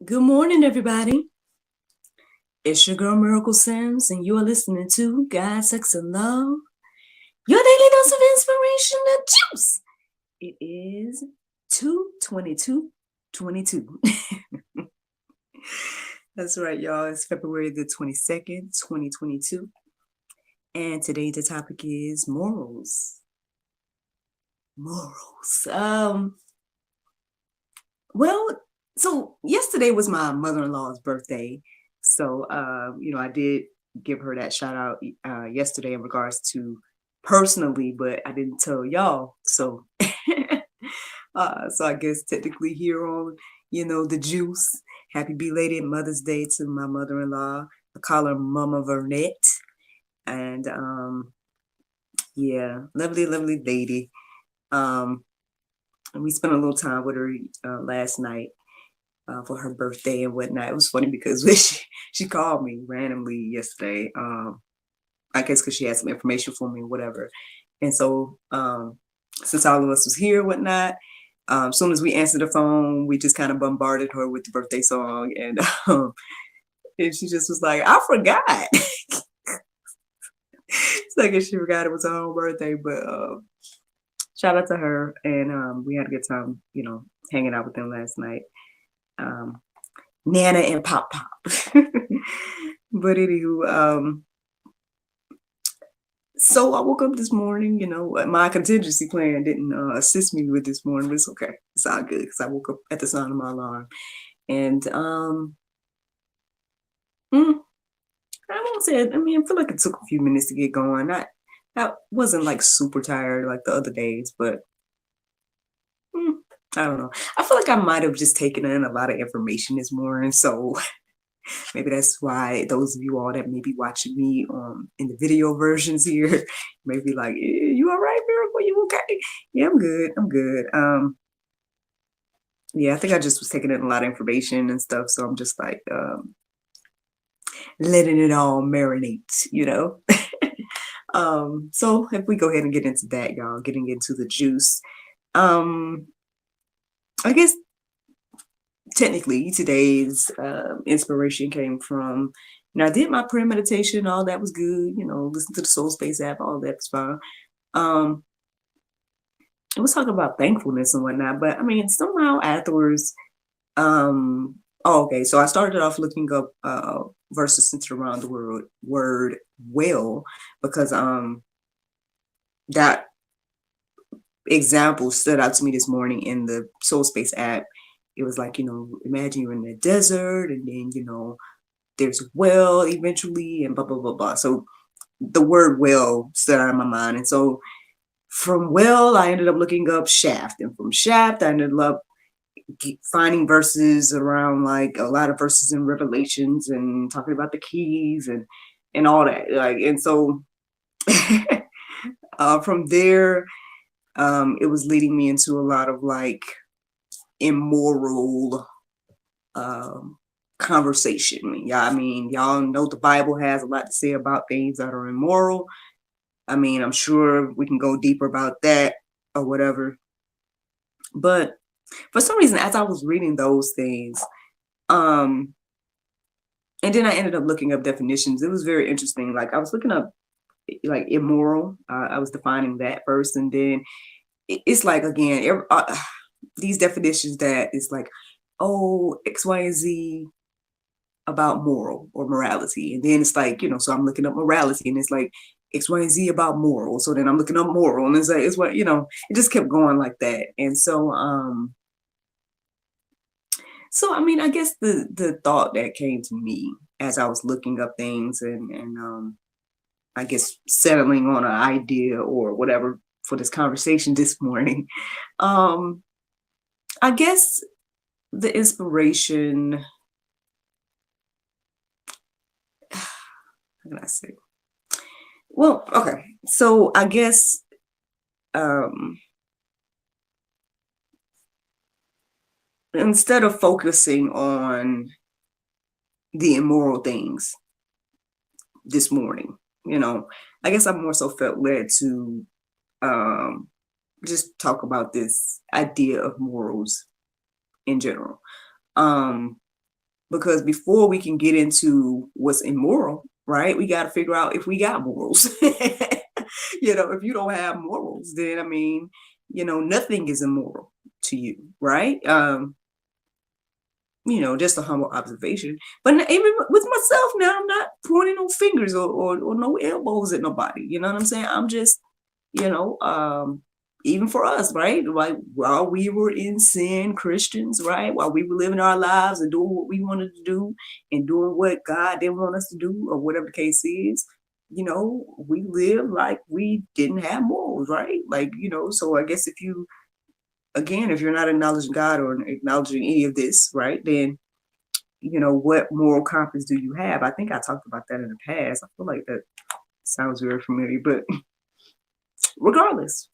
Good morning, everybody. It's your girl Miracle Sims, and you are listening to God, Sex, and Love, your daily dose of inspiration and juice. It is 2/22/22. That's right, y'all. It's February the 22nd, 2022. And today the topic is morals. Morals. Well, so yesterday was my mother-in-law's birthday. So, I did give her that shout out yesterday in regards to personally, but I didn't tell y'all. So, so I guess technically here on, the juice. Happy belated Mother's Day to my mother-in-law. I call her Mama Vernette. And yeah, lovely, lovely lady. Um, and we spent a little time with her last night for her birthday and whatnot. It was funny because she called me randomly yesterday. I guess because she had some information for me or whatever. And so since all of us was here and whatnot, as soon as we answered the phone, we just kind of bombarded her with the birthday song. And she just was like, I forgot. It's like if she forgot it was her own birthday. But shout out to her. And we had a good time, hanging out with them last night. Nana and Pop Pop. But anywho, so I woke up this morning, my contingency plan didn't assist me with this morning, but it's okay. It's all good because I woke up at the sound of my alarm. And I won't say it, I feel like it took a few minutes to get going. I wasn't like super tired like the other days, but I don't know. I feel like I might have just taken in a lot of information this morning. So maybe that's why those of you all that may be watching me in the video versions here may be like, you all right, Miracle? You okay? Yeah, I'm good. I'm good. Yeah, I think I just was taking in a lot of information and stuff. So I'm just like letting it all marinate. So if we go ahead and get into that, y'all, getting into the juice. I guess technically today's inspiration came from, I did my prayer meditation, all that was good, listen to the Soul Space app, all that's fine. It was talking about thankfulness and whatnot, but somehow afterwards, okay, so I started off looking up verses centered around the word will, because that example stood out to me this morning in the Soul Space app. It was like, imagine you're in the desert and then, there's a well eventually and blah, blah, blah, blah. So the word well stood out in my mind. And so from well, I ended up looking up shaft. And from shaft, I ended up finding verses around, like a lot of verses in Revelations and talking about the keys and all that. And so from there, it was leading me into a lot of like immoral conversation. Yeah, y'all know the Bible has a lot to say about things that are immoral. I'm sure we can go deeper about that or whatever. But for some reason, as I was reading those things, and then I ended up looking up definitions. It was very interesting. Like I was looking up like immoral. I was defining that first, and then it's like again, these definitions that is like, oh, X, Y, and Z about moral or morality. And then it's like, so I'm looking up morality and it's like X, Y, and Z about moral. So then I'm looking up moral and it's like, it's what, it just kept going like that. And so, I guess the thought that came to me as I was looking up things and I guess settling on an idea or whatever for this conversation this morning, I guess the inspiration, how can I say? Well, okay. So I guess instead of focusing on the immoral things this morning, I guess I more so felt led to just talk about this idea of morals in general. Because before we can get into what's immoral, right, we got to figure out if we got morals. If you don't have morals, then I mean, nothing is immoral to you, right? Just a humble observation. But even with myself now, I'm not pointing no fingers or no elbows at nobody. You know what I'm saying? I'm just, you know, um, even for us, right? Like while we were in sin, Christians, right? While we were living our lives and doing what we wanted to do and doing what God didn't want us to do, or whatever the case is, we live like we didn't have morals, right? Like, so I guess if you're not acknowledging God or acknowledging any of this, right, then, what moral compass do you have? I think I talked about that in the past. I feel like that sounds very familiar, but regardless,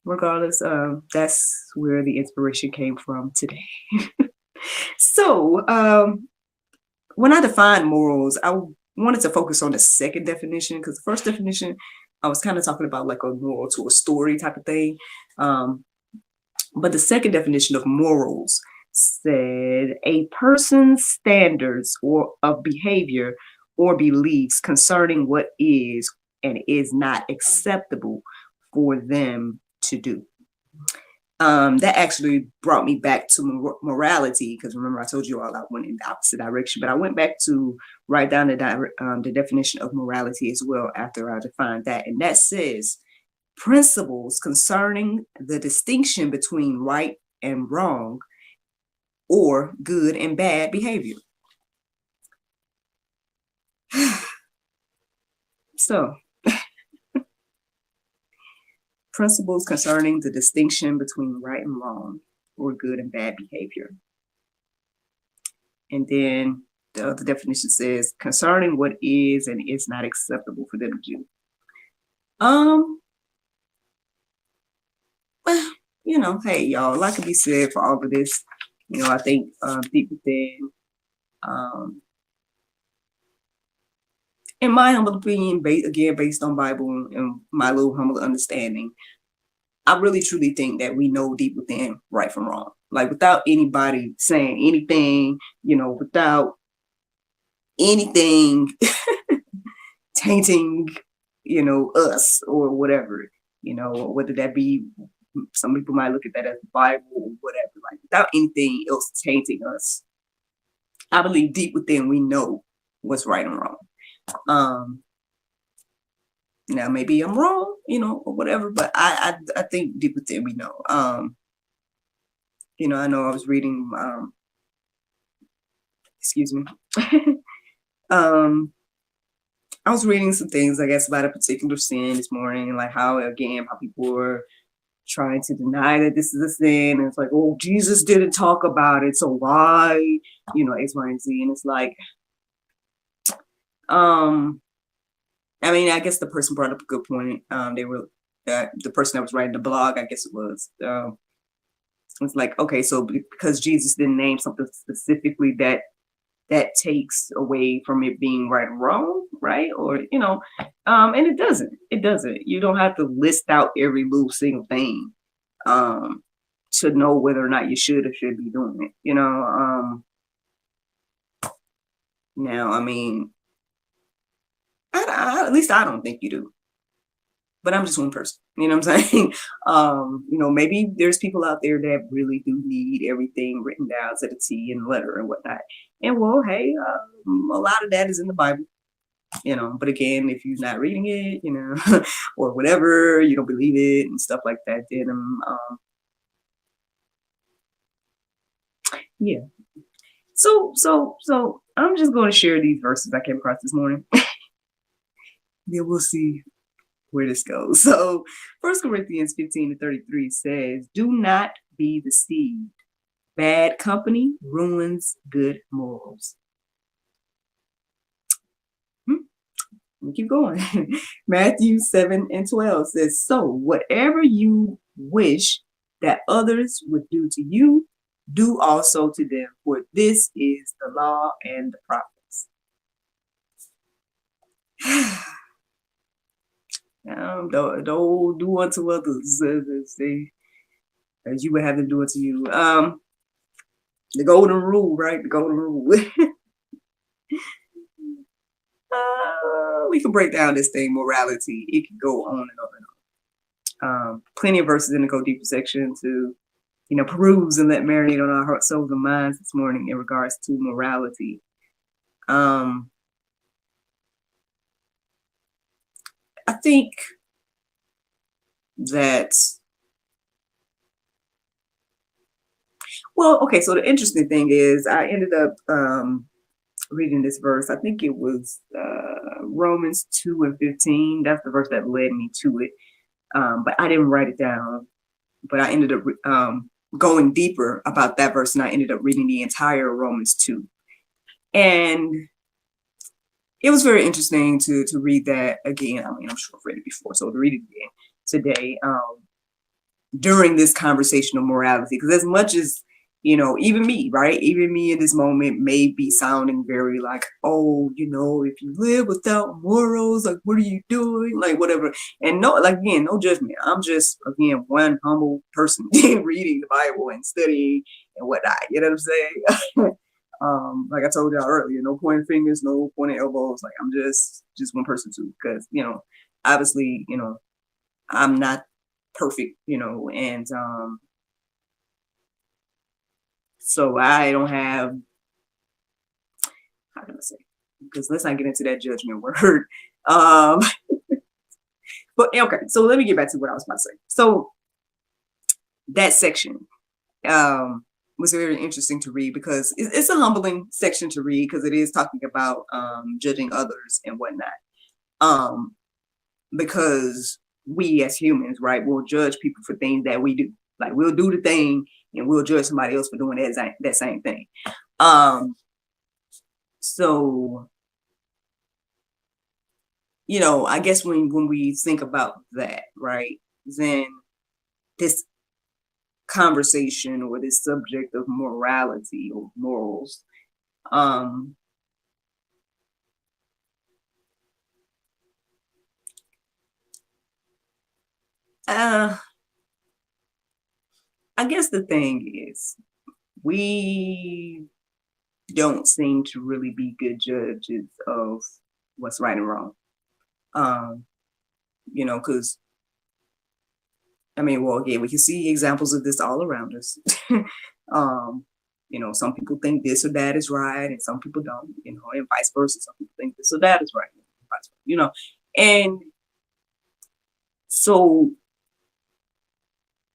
that's where the inspiration came from today. So, when I define morals, I wanted to focus on the second definition, because the first definition, I was kind of talking about like a moral to a story type of thing. But the second definition of morals said a person's standards or of behavior or beliefs concerning what is and is not acceptable for them to do. That actually brought me back to morality, because remember I told you all I went in the opposite direction, but I went back to write down the definition of morality as well after I defined that, and that says principles concerning the distinction between right and wrong or good and bad behavior. So, principles concerning the distinction between right and wrong or good and bad behavior. And then the other definition says concerning what is and is not acceptable for them to do. Hey, y'all, a lot can be said for all of this. I think deep within, in my humble opinion, based on Bible and my little humble understanding, I really truly think that we know deep within right from wrong. Like without anybody saying anything, without anything tainting, us or whatever, whether that be, some people might look at that as the Bible or whatever, like without anything else tainting us. I believe deep within we know what's right and wrong. Now maybe I'm wrong, or whatever, but I think deep within we know. I know I was reading, excuse me. I was reading some things, I guess, about a particular sin this morning, and like how people were trying to deny that this is a sin. And it's like, oh, Jesus didn't talk about it, so why, X, Y, and Z. And it's like, I mean, I guess the person brought up a good point. The person that was writing the blog, I guess it was, it's like, okay, so because Jesus didn't name something specifically that takes away from it being right or wrong, right? Or, and it doesn't. You don't have to list out every little single thing to know whether or not you should or should be doing it, Now, I mean, at least I don't think you do. But I'm just one person, you know what I'm saying? Maybe there's people out there that really do need everything written down to the T and letter and whatnot. And well, hey, a lot of that is in the Bible, but again, if you're not reading it, or whatever, you don't believe it and stuff like that, then, yeah. So I'm just going to share these verses I came across this morning. Yeah, we'll see where this goes. So 1 Corinthians 15:33 says, do not be deceived. Bad company ruins good morals. We keep going. Matthew 7:12 says, so whatever you wish that others would do to you, do also to them, for this is the law and the prophets. Don't do unto others as you would have them do unto you. The golden rule, right? The golden rule. We can break down this thing, morality. It can go on and on and on. Plenty of verses in the Go Deeper section to, peruse and let marinate on our hearts, souls, and minds this morning in regards to morality. I think that, well, okay, so the interesting thing is I ended up reading this verse. I think it was Romans 2:15. That's the verse that led me to it. But I didn't write it down. But I ended up going deeper about that verse, and I ended up reading the entire Romans 2. And it was very interesting to read that again. I mean, I'm sure I've read it before, so to read it again today during this conversation of morality, because as much as, even me, right? Even me in this moment may be sounding very like, oh, if you live without morals, like, what are you doing? Like, whatever. And no, like, again, no judgment. I'm just, again, one humble person reading the Bible and studying and whatnot. You know what I'm saying? Like I told y'all earlier, no pointing fingers, no pointing elbows. Like, I'm just one person too, because, obviously, I'm not perfect, and so I don't have, how can I say, because let's not get into that judgment word. But okay, so let me get back to what I was about to say. So that section was very interesting to read, because it's a humbling section to read, because it is talking about judging others and whatnot. Because we as humans, right, will judge people for things that we do. Like, we'll do the thing and we'll judge somebody else for doing that same thing. So, I guess when we think about that, right, then this conversation or this subject of morality or morals, I guess the thing is, we don't seem to really be good judges of what's right and wrong. Because, I mean, well, again, we can see examples of this all around us. Some people think this or that is right, and some people don't, and vice versa. Some people think this or that is right, and so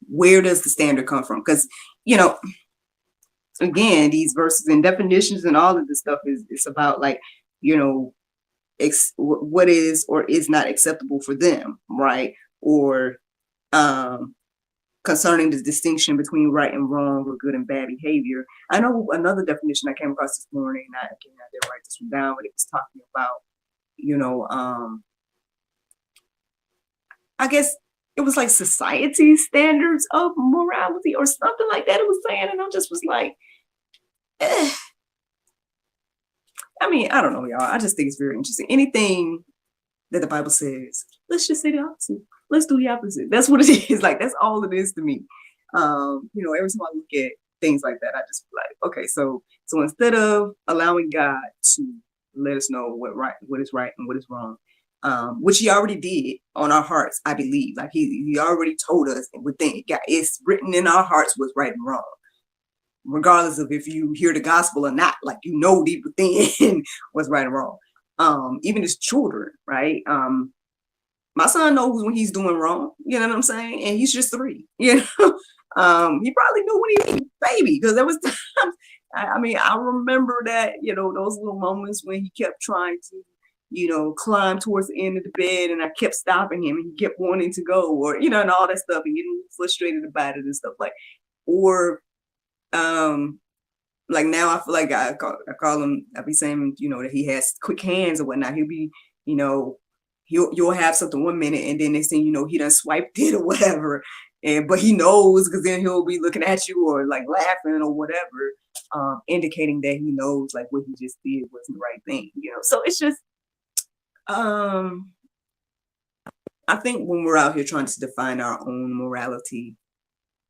where does the standard come from? Because, again, these verses and definitions and all of this stuff is about, like, what is or is not acceptable for them, right? Or concerning the distinction between right and wrong or good and bad behavior. I know another definition I came across this morning, I didn't write this one down, but it was talking about, I guess it was like society standards of morality or something like that it was saying, and I just was like, I mean, I don't know, y'all. I just think it's very interesting. Anything that the Bible says, let's just say the opposite. Let's do the opposite. That's what it is. Like, that's all it is to me. Every time I look at things like that, I just feel like, okay, so instead of allowing God to let us know what is right and what is wrong, which he already did on our hearts, I believe. Like, he already told us within, it's written in our hearts what's right and wrong, regardless of if you hear the gospel or not. Like, deep within what's right and wrong. Even as children, right? My son knows when he's doing wrong, you know what I'm saying? And he's just 3, He probably knew when he was a baby, because there was times, I remember that, those little moments when he kept trying to, climb towards the end of the bed, and I kept stopping him, and he kept wanting to go, or, and all that stuff, and getting frustrated about it and stuff, like, or, like, now I feel like I call him, I be saying, that he has quick hands or whatnot. He'll be, you'll have something one minute, and then next thing you know, he done swiped it or whatever. But he knows, because then he'll be looking at you or like laughing or whatever, indicating that he knows, like, what he just did wasn't the right thing, So it's just, I think when we're out here trying to define our own morality,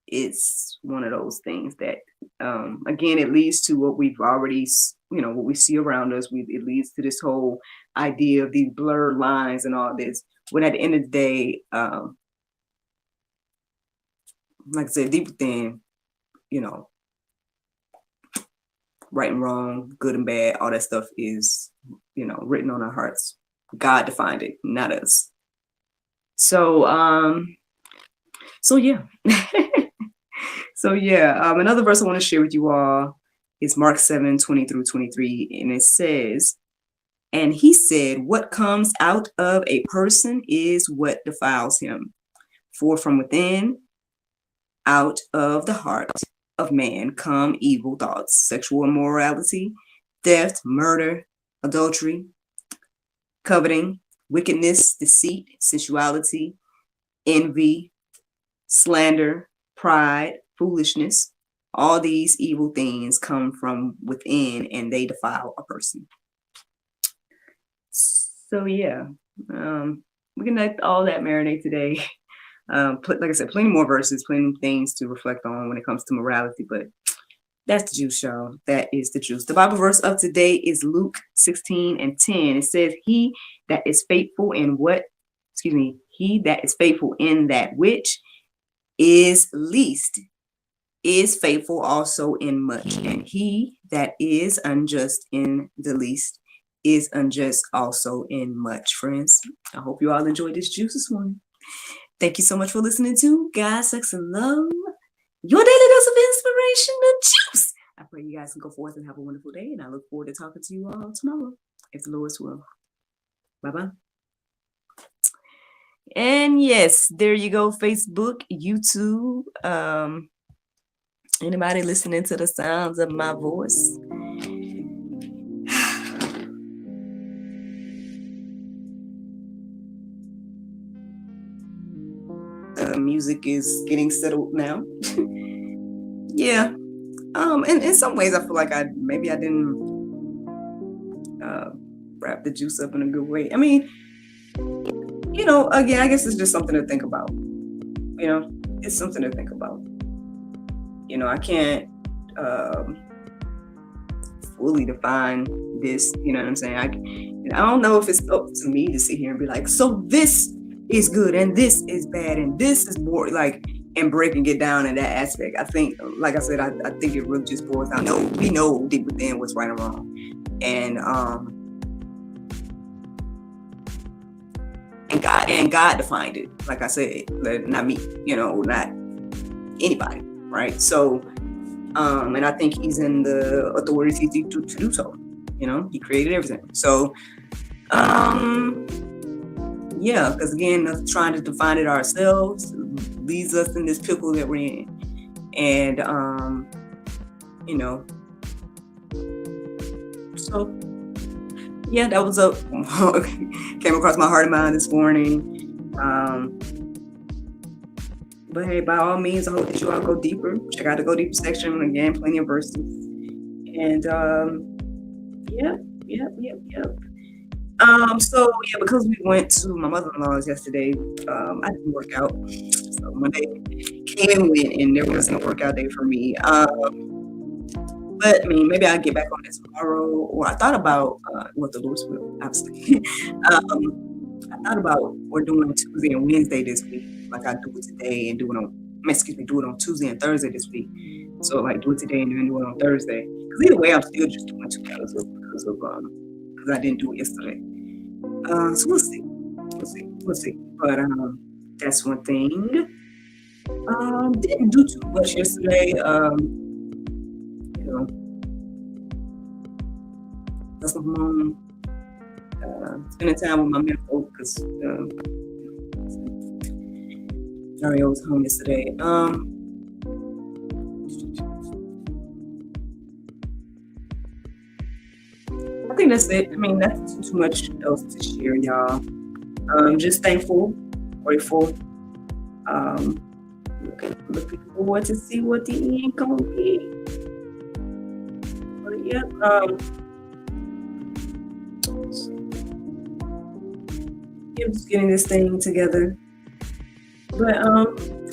it's one of those things that, again, it leads to what we've already, what we see around us. It leads to this whole idea of these blurred lines and all this. When at the end of the day, like I said, deep within, right and wrong, good and bad, all that stuff is, written on our hearts. God defined it, not us. So, yeah. Another verse I want to share with you all is Mark 7:20 through 23. And it says, "And he said, what comes out of a person is what defiles him. For from within, out of the heart of man come evil thoughts, sexual immorality, theft, murder, adultery, coveting, wickedness, deceit, sensuality, envy, slander, pride, foolishness. All these evil things come from within and they defile a person." So yeah, we can let all that marinate today. Like I said, plenty more verses, plenty of things to reflect on when it comes to morality, but that's the juice, y'all. That is the juice. The Bible verse of today is Luke 16:10. It says, he that is faithful in that which is least is faithful also in much. And he that is unjust in the least is unjust also in much. Friends, I hope you all enjoyed this juice this morning. Thank you so much for listening to God, Sex, and Love, your daily dose of inspiration and juice. I pray you guys can go forth and have a wonderful day, and I look forward to talking to you all tomorrow, if the Lord's will. Bye-bye. And yes, there you go, Facebook, YouTube, anybody listening to the sounds of my voice. Music is getting settled now. Yeah. And in some ways I feel like I didn't wrap the juice up in a good way. I mean, again, I guess it's just something to think about. It's something to think about. I can't fully define this, you know what I'm saying? I don't know if it's up to me to sit here and be like, so this is good and this is bad and this is more and breaking it down in that aspect. I think, like I said, I think it really just boils down. We know deep within what's right and wrong, and God defined it. Like I said, not me, not anybody, right? So, and I think He's in the authority to do so. He created everything. So, yeah, because again, us trying to define it ourselves leaves us in this pickle that we're in. And, so, yeah, that was came across my heart and mind this morning. But hey, by all means, I hope that you all go deeper. Check out the Go Deeper section. Again, plenty of verses. And, yep. So yeah, because we went to my mother-in-law's yesterday, I didn't work out. So Monday came and went, and there wasn't a workout day for me. But I mean, maybe I'll get back on it tomorrow. Or I thought about what the Lord's will, obviously. I thought about we're doing Tuesday and Wednesday this week, like I do it today and do it on Tuesday and Thursday this week. So like do it today and then do it on Thursday. Because either way, I'm still just doing 2 hours because I didn't do it yesterday. So we'll see. But that's one thing. Didn't do too much yesterday. That's my mom. Spending time with my men folk because Dario was home yesterday. I think that's it. I mean, that's too much else to share, y'all. Just thankful, grateful. Looking forward to see what the end gonna be. But yeah, just getting this thing together. But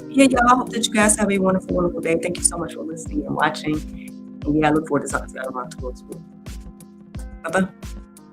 yeah, y'all. I hope that you guys have a wonderful, wonderful day. Thank you so much for listening and watching. And yeah, I look forward to talking to y'all about the Bye bye.